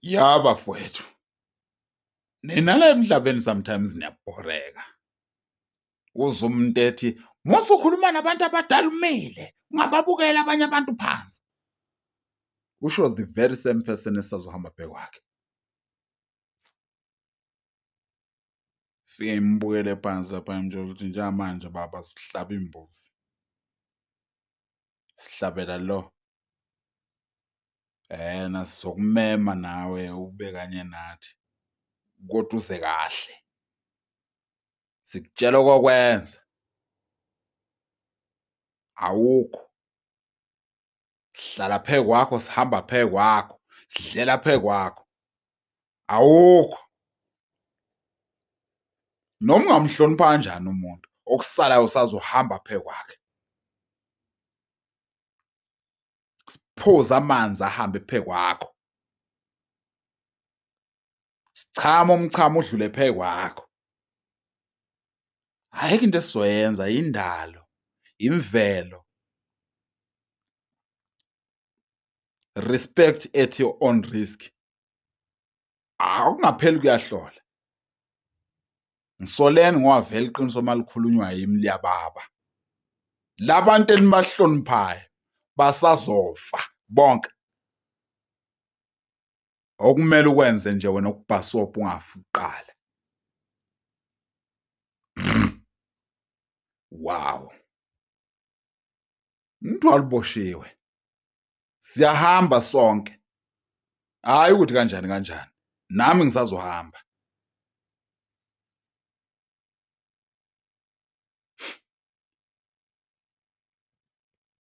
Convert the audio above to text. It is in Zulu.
Ya bafowethu, nina la emhlabeni sometimes niyabhoreka. Uzwe umuntu ethi, "Musa ukhuluma nabantu abadala umile, ungababukela abanye abantu phansi." Kusho the very same person esazohamba phekwakhe. Fike ngimbukele phansi lapha ngimtshela ukuthi njengamanje baba sihlaba imbuzi. Sihlabela lo. Na sizokumema nawe ube kanye nathi. Kodwa uze kahle. Sikutshela okokwenza. Awukho. Sihlala phekwakho, sihamba phekwakho, sidlela phekwakho. Awukho. Noma ungamhlonipha kanjani umuntu, okusalayo usazohamba phekwakhe. Siphuze amanzi ahambe phekwakho. Sichame umchamo udlule phekwakho. Ayikho into esizoyenza, indalo, imvelo. Respect at your own risk. Akungapheli kuyahlola. Ngisoleni ngoba vele iqiniso malikhulunywa yimi liyababa. Labantu enibahloniphayo basazofa bonke. Okumele ukwenze nje wena ukubhasopa ungafi kuqala. Wow. Umthwalo uboshiwe. Siyahamba sonke. Hayi ukuthi kanjani kanjani. Nami ngisazohamba.